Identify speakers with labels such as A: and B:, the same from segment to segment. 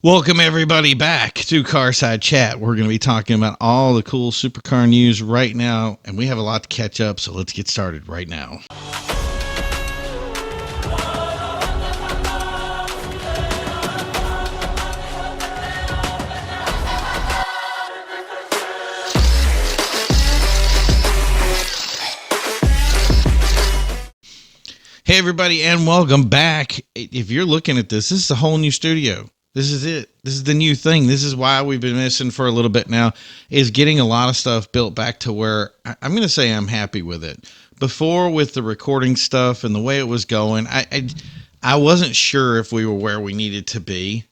A: Welcome everybody back to Carside Chat. We're going to be talking about all the cool supercar news right now, and we have a lot to catch up, so let's get started right now. Hey everybody, and welcome back. If you're looking at this is a whole new studio. This is it. This is the new thing. This is why we've been missing for a little bit now, is getting a lot of stuff built back to where I'm going to say I'm happy with it. Before, with the recording stuff and the way it was going, I wasn't sure if we were where we needed to be.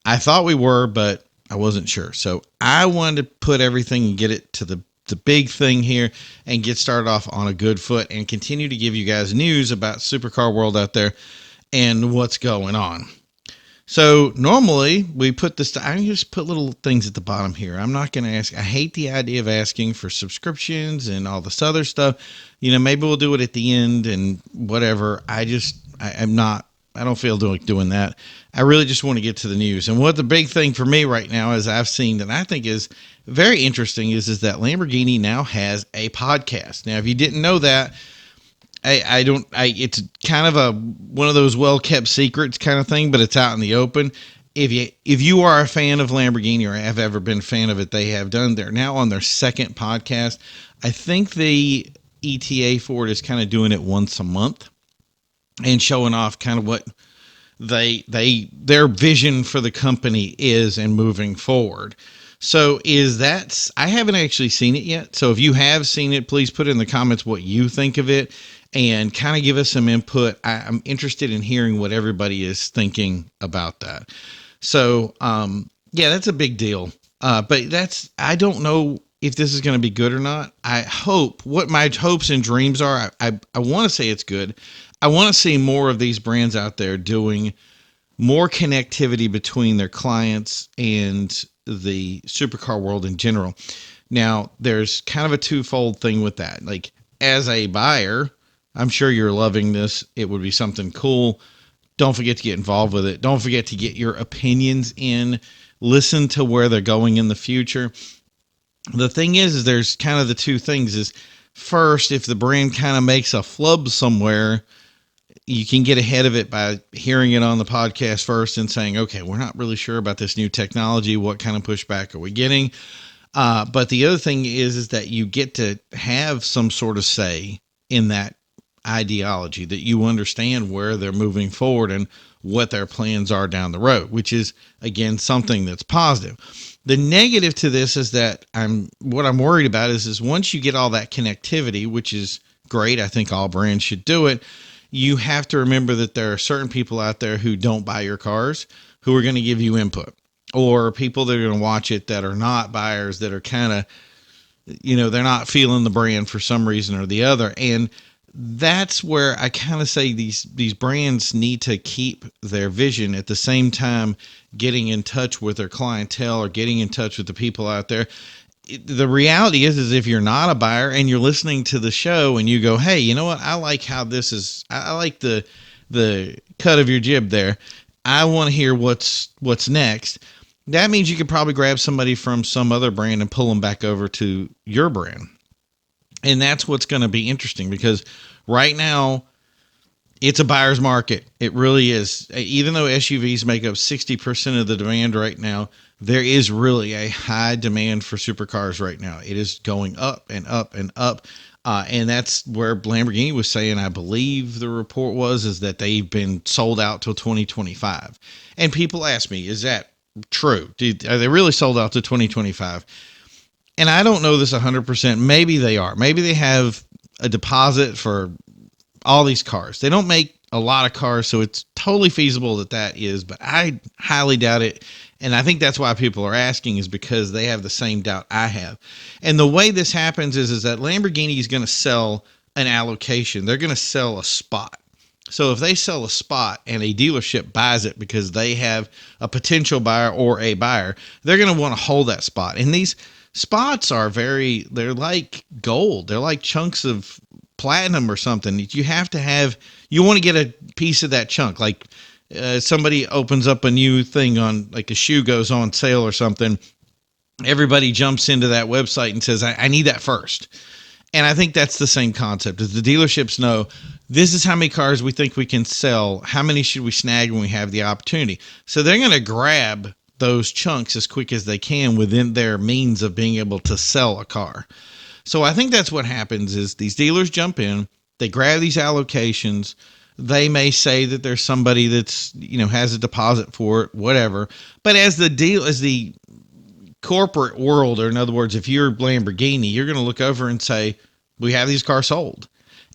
A: I thought we were, but I wasn't sure. So I wanted to put everything and get it to the big thing here and get started off on a good foot and continue to give you guys news about supercar world out there and what's going on. So normally we put this, I just put little things at the bottom here. I'm not going to ask. I hate the idea of asking for subscriptions and all this other stuff. You know, maybe we'll do it at the end and whatever. I don't feel doing that. I really just want to get to the news. And what the big thing for me right now is I've seen that I think is very interesting is that Lamborghini now has a podcast. Now, if you didn't know that, it's kind of one of those well-kept secrets kind of thing, but it's out in the open. If you are a fan of Lamborghini or have ever been a fan of it, they're now on their second podcast. I think the ETA for it is kind of doing it once a month and showing off kind of what their vision for the company is and moving forward. So I haven't actually seen it yet. So if you have seen it, please put in the comments what you think of it and kind of give us some input. I'm interested in hearing what everybody is thinking about that. So, yeah, that's a big deal. But I don't know if this is going to be good or not. I hope, what my hopes and dreams are, I want to say it's good. I want to see more of these brands out there doing more connectivity between their clients and the supercar world in general. Now, there's kind of a twofold thing with that. Like, as a buyer, I'm sure you're loving this. It would be something cool. Don't forget to get involved with it. Don't forget to get your opinions in. Listen to where they're going in the future. The thing is there's kind of the two things is, first, if the brand kind of makes a flub somewhere, you can get ahead of it by hearing it on the podcast first and saying, okay, we're not really sure about this new technology. What kind of pushback are we getting? But the other thing is that you get to have some sort of say in that ideology, that you understand where they're moving forward and what their plans are down the road, which is, again, something that's positive. The negative to this is that what I'm worried about is once you get all that connectivity, which is great, I think all brands should do it, you have to remember that there are certain people out there who don't buy your cars who are going to give you input, or people that are going to watch it that are not buyers, that are kind of, they're not feeling the brand for some reason or the other. And that's where I kind of say these brands need to keep their vision at the same time getting in touch with their clientele or getting in touch with the people out there. The reality is if you're not a buyer and you're listening to the show and you go, hey, you know what? I like how this is. I like the cut of your jib there. I want to hear what's next. That means you could probably grab somebody from some other brand and pull them back over to your brand. And that's what's going to be interesting, because right now it's a buyer's market. It really is. Even though SUVs make up 60% of the demand right now, there is really a high demand for supercars right now. It is going up and up and up. And that's where Lamborghini was saying, I believe the report is that they've been sold out till 2025. And people ask me, is that true? Are they really sold out to 2025? And I don't know this 100%. Maybe they are. Maybe they have a deposit for all these cars. They don't make a lot of cars, so it's totally feasible that is, but I highly doubt it. And I think that's why people are asking, is because they have the same doubt I have. And the way this happens is that Lamborghini is going to sell an allocation. They're going to sell a spot. So if they sell a spot and a dealership buys it because they have a potential buyer or a buyer, they're going to want to hold that spot. And these spots they're like gold. They're like chunks of platinum or something. You want to get a piece of that chunk. Like somebody opens up a new thing on, like a shoe goes on sale or something, everybody jumps into that website and says, I need that first. And I think that's the same concept, is the dealerships know this is how many cars we think we can sell. How many should we snag when we have the opportunity? So they're going to grab those chunks as quick as they can within their means of being able to sell a car. So I think that's what happens is these dealers jump in, they grab these allocations. They may say that there's somebody that's, has a deposit for it, whatever. But as the corporate world, or in other words, if you're Lamborghini, you're going to look over and say, we have these cars sold.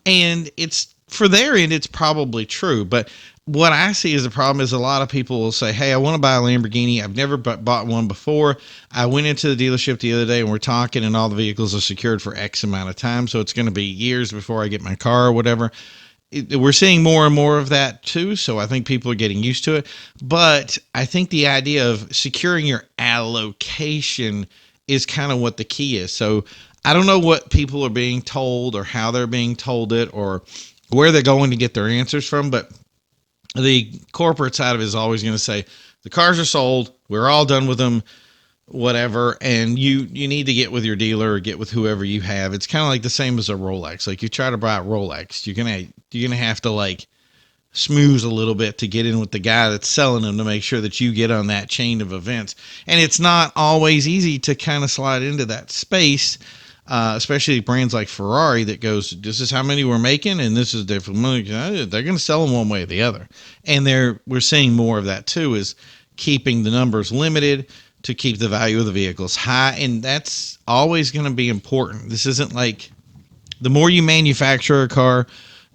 A: And it's, for their end, it's probably true. But what I see as a problem is a lot of people will say, hey, I want to buy a Lamborghini. I've never bought one before. I went into the dealership the other day and we're talking, and all the vehicles are secured for X amount of time. So it's going to be years before I get my car or whatever. We're seeing more and more of that too. So I think people are getting used to it. But I think the idea of securing your allocation is kind of what the key is. So I don't know what people are being told or how they're being told it or where they're going to get their answers from. But the corporate side of it is always going to say, the cars are sold. We're all done with them, whatever. And you need to get with your dealer or get with whoever you have. It's kind of like the same as a Rolex. Like, you try to buy a Rolex, you're going to have to like smooth a little bit to get in with the guy that's selling them to make sure that you get on that chain of events. And it's not always easy to kind of slide into that space. Especially brands like Ferrari that goes, this is how many we're making, and this is different money. They're going to sell them one way or the other. And we're seeing more of that too, is keeping the numbers limited to keep the value of the vehicles high. And that's always going to be important. This isn't like, the more you manufacture a car,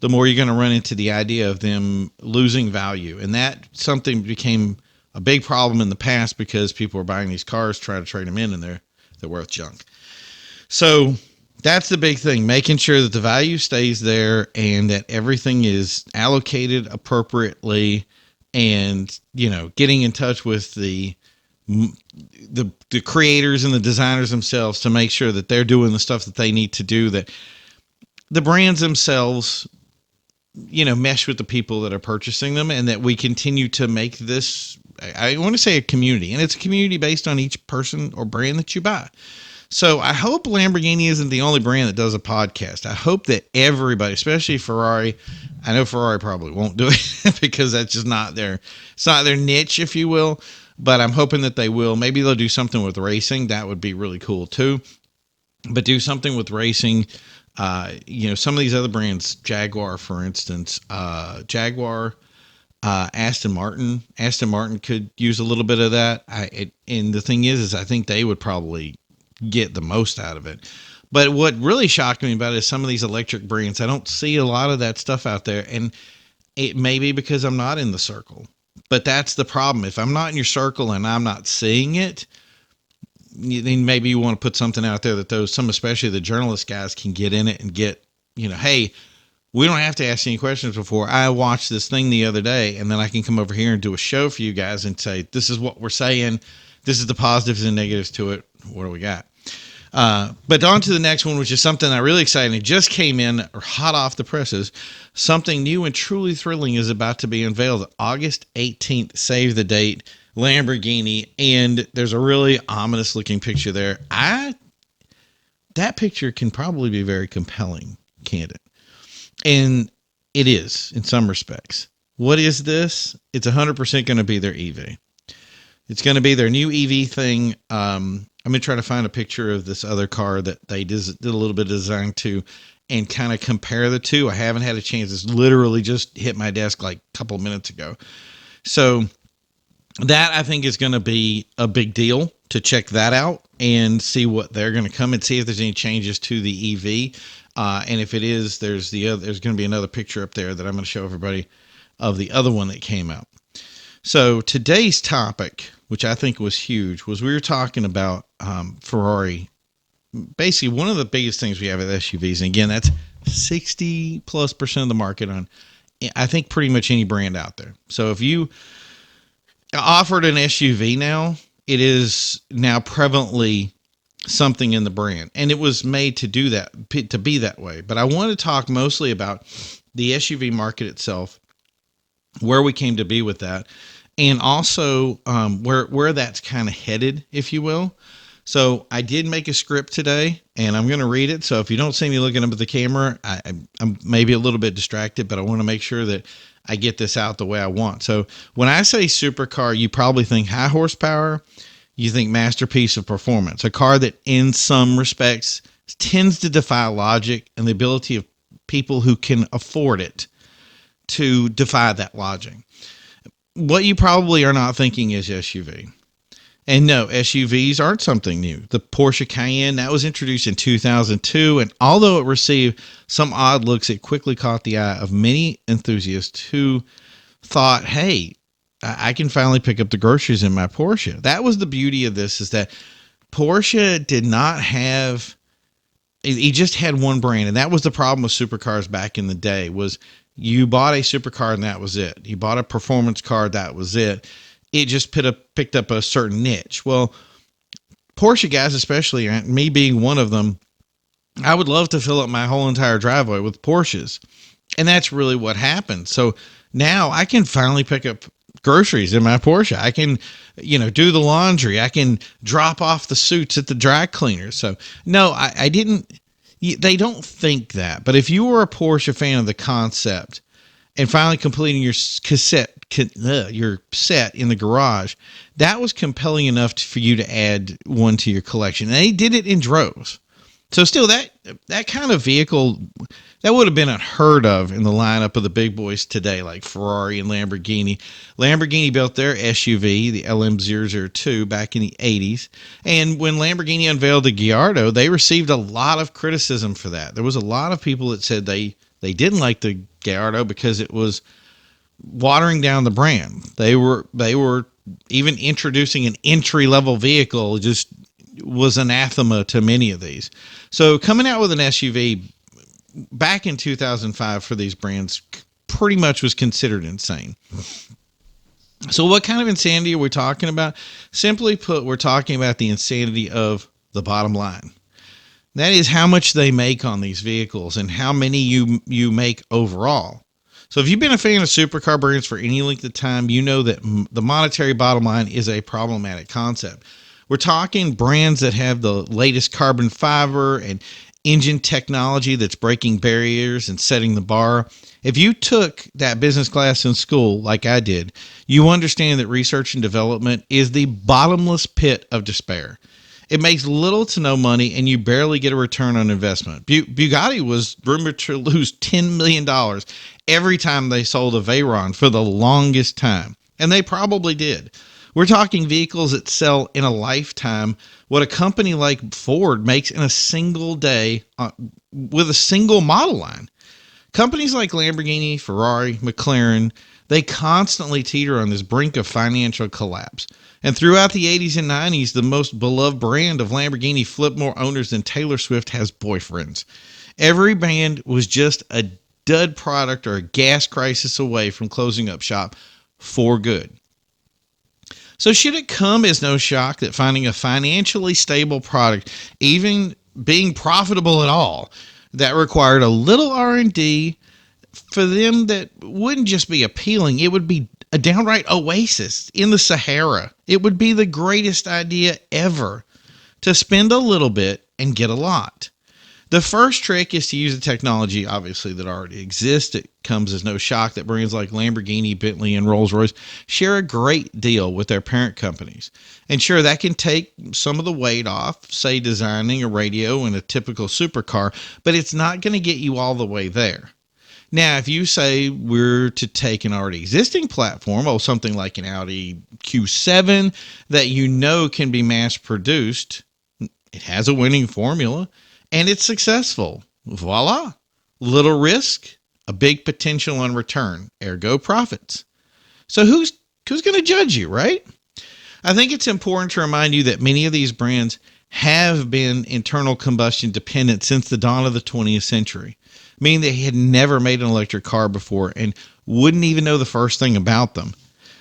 A: the more you're going to run into the idea of them losing value. And that something became a big problem in the past because people were buying these cars, trying to trade them in, and they're worth junk. So that's the big thing, making sure that the value stays there and that everything is allocated appropriately, and, getting in touch with the creators and the designers themselves to make sure that they're doing the stuff that they need to do, that the brands themselves, mesh with the people that are purchasing them, and that we continue to make this, I want to say, a community, and it's a community based on each person or brand that you buy. So I hope Lamborghini isn't the only brand that does a podcast. I hope that everybody, especially Ferrari, I know Ferrari probably won't do it because that's just it's not their niche, if you will, but I'm hoping that they will. Maybe they'll do something with racing. That would be really cool too. But do something with racing. Some of these other brands, Jaguar, for instance, Aston Martin could use a little bit of that. And the thing is I think they would probably get the most out of it. But what really shocked me about it is some of these electric brands. I don't see a lot of that stuff out there, and it may be because I'm not in the circle. But that's the problem. If I'm not in your circle and I'm not seeing it, then maybe you want to put something out there that especially the journalist guys, can get in it and get, hey, we don't have to ask any questions before. I watched this thing the other day, and then I can come over here and do a show for you guys and say, this is what we're saying. This is the positives and negatives to it. What do we got? But on to the next one, which is something that really exciting. It just came in hot off the presses. Something new and truly thrilling is about to be unveiled. August 18th, save the date, Lamborghini. And there's a really ominous looking picture there. That picture can probably be very compelling, can't it? And it is in some respects. What is this? It's 100% going to be their EV. It's going to be their new EV thing. I'm going to try to find a picture of this other car that they did a little bit of design to, and kind of compare the two. I haven't had a chance. It's literally just hit my desk like a couple of minutes ago. So that, I think, is going to be a big deal to check that out and see what they're going to come and see if there's any changes to the EV. And if it is, there's going to be another picture up there that I'm going to show everybody of the other one that came out. So today's topic, which I think was huge, was we were talking about Ferrari. Basically, one of the biggest things we have with SUVs, and again, that's 60+% of the market on, I think, pretty much any brand out there. So if you offered an SUV now, it is now prevalently something in the brand, and it was made to do that, to be that way. But I want to talk mostly about the SUV market itself, where we came to be with that, and also where that's kind of headed, if you will. So I did make a script today, and I'm going to read it. So if you don't see me looking up at the camera, I'm maybe a little bit distracted, but I want to make sure that I get this out the way I want. So when I say supercar, you probably think high horsepower. You think masterpiece of performance, a car that in some respects tends to defy logic and the ability of people who can afford it to defy that logic. What you probably are not thinking is SUV. And no, SUVs aren't something new. The Porsche Cayenne, that was introduced in 2002, and although it received some odd looks, it quickly caught the eye of many enthusiasts who thought, hey, I can finally pick up the groceries in my Porsche. That was the beauty of this, is that Porsche did not have, he just had one brand, and that was the problem with supercars back in the day, was you bought a supercar and that was it. You bought a performance car, that was it. It just picked up a certain niche. Well, Porsche guys, especially me being one of them, I would love to fill up my whole entire driveway with Porsches. And that's really what happened. So now I can finally pick up groceries in my Porsche. I can, do the laundry. I can drop off the suits at the dry cleaner. So no, I didn't. They don't think that. But if you were a Porsche fan of the concept and finally completing your your set in the garage, that was compelling enough for you to add one to your collection. And they did it in droves. So still, that kind of vehicle, that would have been unheard of in the lineup of the big boys today, like Ferrari and Lamborghini. Lamborghini built their SUV, the LM002, back in the 80s. And when Lamborghini unveiled the Gallardo, they received a lot of criticism for that. There was a lot of people that said they didn't like the Gallardo because it was watering down the brand. They were even introducing an entry-level vehicle just was anathema to many of these. So coming out with an SUV back in 2005 for these brands pretty much was considered insane. So what kind of insanity are we talking about? Simply put, we're talking about the insanity of the bottom line. That is how much they make on these vehicles and how many you make overall. So if you've been a fan of supercar brands for any length of time, you know that the monetary bottom line is a problematic concept. We're talking brands that have the latest carbon fiber and engine technology that's breaking barriers and setting the bar. If you took that business class in school like I did, you understand that research and development is the bottomless pit of despair. It makes little to no money, and you barely get a return on investment. Bugatti was rumored to lose $10 million every time they sold a Veyron for the longest time, and they probably did. We're talking vehicles that sell in a lifetime what a company like Ford makes in a single day with a single model line. Companies like Lamborghini, Ferrari, McLaren, they constantly teeter on this brink of financial collapse. And throughout the 80s and 90s, the most beloved brand of Lamborghini flipped more owners than Taylor Swift has boyfriends. Every band was just a dud product or a gas crisis away from closing up shop for good. So should it come as no shock that finding a financially stable product, even being profitable at all, that required a little R&D for them that wouldn't just be appealing, it would be a downright oasis in the Sahara. It would be the greatest idea ever to spend a little bit and get a lot. The first trick is to use the technology, obviously, that already exists. It comes as no shock that brands like Lamborghini, Bentley, and Rolls-Royce share a great deal with their parent companies. And sure, that can take some of the weight off, say designing a radio in a typical supercar, but it's not going to get you all the way there. Now, if you say we're to take an already existing platform, or something like an Audi Q7 that you know can be mass produced, it has a winning formula, and it's successful. Voila. Little risk, a big potential on return, ergo profits. So who's going to judge you, right? I think it's important to remind you that many of these brands have been internal combustion dependent since the dawn of the 20th century, meaning they had never made an electric car before and wouldn't even know the first thing about them.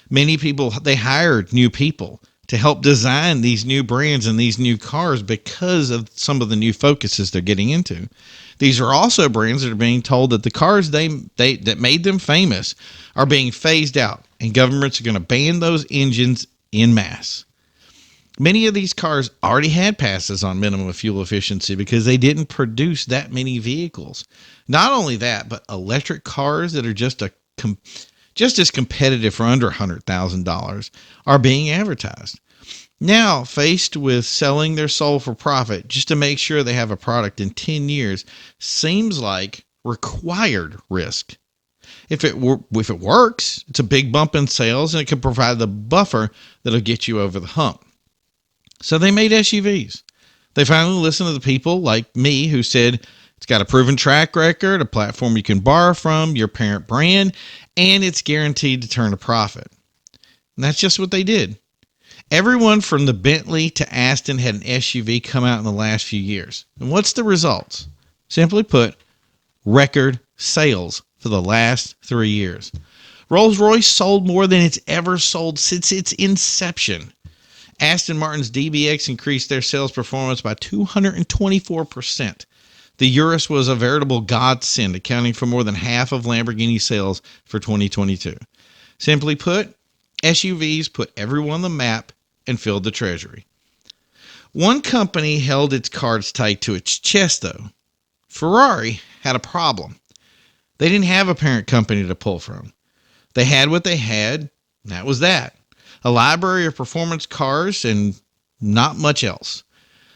A: Many people, they hired new people to help design these new brands and these new cars because of some of the new focuses they're getting into. These are also brands that are being told that the cars that made them famous are being phased out, and governments are going to ban those engines en masse. Many of these cars already had passes on minimum fuel efficiency because they didn't produce that many vehicles. Not only that, but electric cars that are just as competitive for under $100,000 are being advertised. Now, faced with selling their soul for profit just to make sure they have a product in 10 years seems like required risk. If it works, it's a big bump in sales and it can provide the buffer that'll get you over the hump. So they made SUVs. They finally listened to the people like me who said it's got a proven track record, a platform you can borrow from, your parent brand, and it's guaranteed to turn a profit. And that's just what they did. Everyone from the Bentley to Aston had an SUV come out in the last few years. And what's the results? Simply put, record sales for the last 3 years. Rolls-Royce sold more than it's ever sold since its inception. Aston Martin's DBX increased their sales performance by 224%. The Urus was a veritable godsend, accounting for more than half of Lamborghini sales for 2022. Simply put, SUVs put everyone on the map and filled the treasury. One company held its cards tight to its chest, though. Ferrari had a problem. They didn't have a parent company to pull from. They had what they had, and that was that. A library of performance cars and not much else.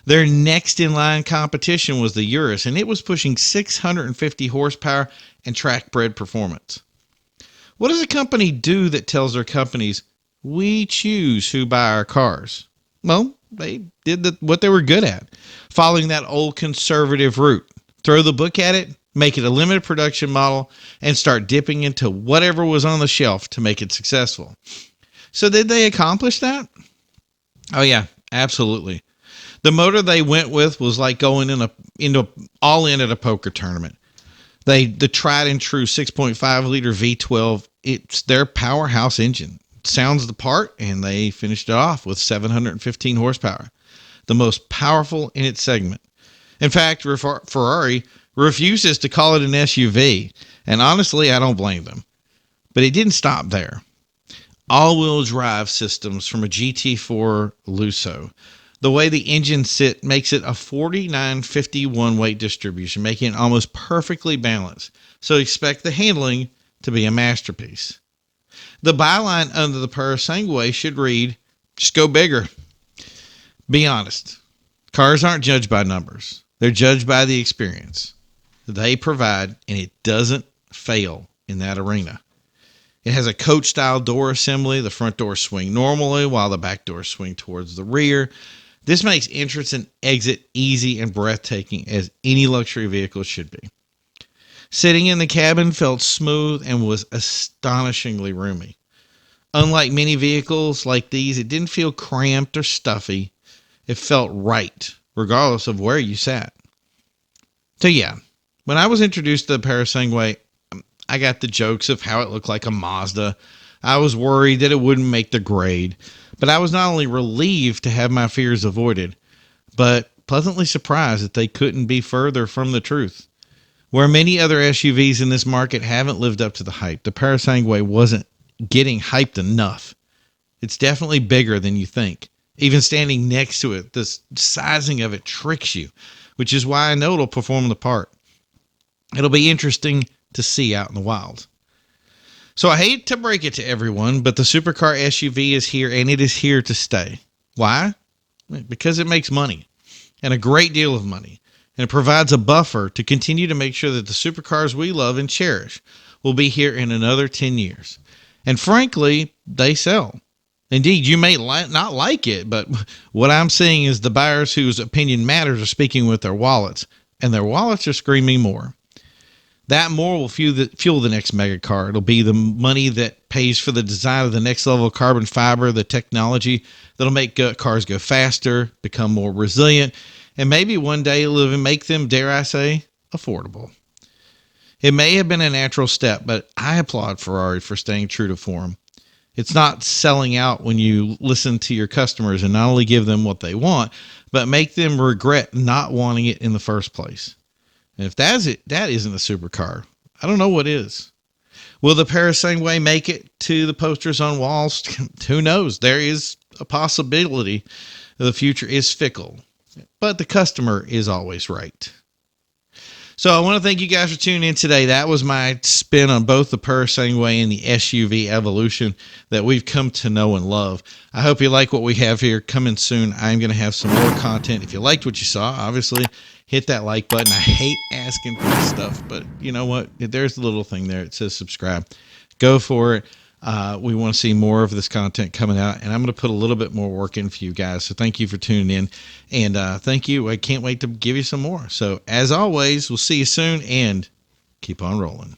A: Their next in line competition was the Urus, and it was pushing 650 horsepower and track-bred performance. What does a company do that tells their companies, we choose who buy our cars? Well, they did what they were good at, following that old conservative route. Throw the book at it, make it a limited production model, and start dipping into whatever was on the shelf to make it successful. So did they accomplish that? Oh yeah, absolutely. The motor they went with was like going into all in at a poker tournament. The tried and true 6.5 liter V12, it's their powerhouse engine. It sounds the part, and they finished it off with 715 horsepower, the most powerful in its segment. In fact, Ferrari refuses to call it an SUV, and honestly, I don't blame them. But it didn't stop there. All-wheel drive systems from a GT4 Lusso. The way the engine makes it a 49-51 weight distribution, making it almost perfectly balanced. So expect the handling to be a masterpiece. The byline under the Parasangue should read, just go bigger. Be honest. Cars aren't judged by numbers. They're judged by the experience they provide, and it doesn't fail in that arena. It has a coach-style door assembly. The front doors swing normally while the back doors swing towards the rear. This makes entrance and exit easy and breathtaking as any luxury vehicle should be. Sitting in the cabin felt smooth and was astonishingly roomy. Unlike many vehicles like these, it didn't feel cramped or stuffy. It felt right, regardless of where you sat. So yeah, when I was introduced to the Parasangue, I got the jokes of how it looked like a Mazda. I was worried that it wouldn't make the grade, but I was not only relieved to have my fears avoided, but pleasantly surprised that they couldn't be further from the truth. Where many other SUVs in this market haven't lived up to the hype, the Parasangue wasn't getting hyped enough. It's definitely bigger than you think. Even standing next to it, the sizing of it tricks you, which is why I know it'll perform the part. It'll be interesting to see out in the wild. So I hate to break it to everyone, but the supercar SUV is here, and it is here to stay. Why? Because it makes money, and a great deal of money, and it provides a buffer to continue to make sure that the supercars we love and cherish will be here in another 10 years. And frankly, they sell. Indeed, you may not like it, but what I'm seeing is the buyers whose opinion matters are speaking with their wallets, and their wallets are screaming more. That more will fuel the next mega car. It'll be the money that pays for the design of the next level of carbon fiber, the technology that'll make cars go faster, become more resilient, and maybe one day it'll even make them, dare I say, affordable. It may have been a natural step, but I applaud Ferrari for staying true to form. It's not selling out when you listen to your customers and not only give them what they want, but make them regret not wanting it in the first place. And if that isn't a supercar, I don't know what is. Will the Parasangway make it to the posters on walls? Who knows? There is a possibility. The future is fickle, but the customer is always right. So I want to thank you guys for tuning in today. That was my spin on both the Parasangway and the SUV evolution that we've come to know and love. I hope you like what we have here. Coming soon, I'm going to have some more content. If you liked what you saw, obviously hit that like button. I hate asking for this stuff, but you know what? There's a little thing there. It says subscribe. Go for it. We want to see more of this content coming out, and I'm going to put a little bit more work in for you guys. So thank you for tuning in, and thank you. I can't wait to give you some more. So as always, we'll see you soon, and keep on rolling.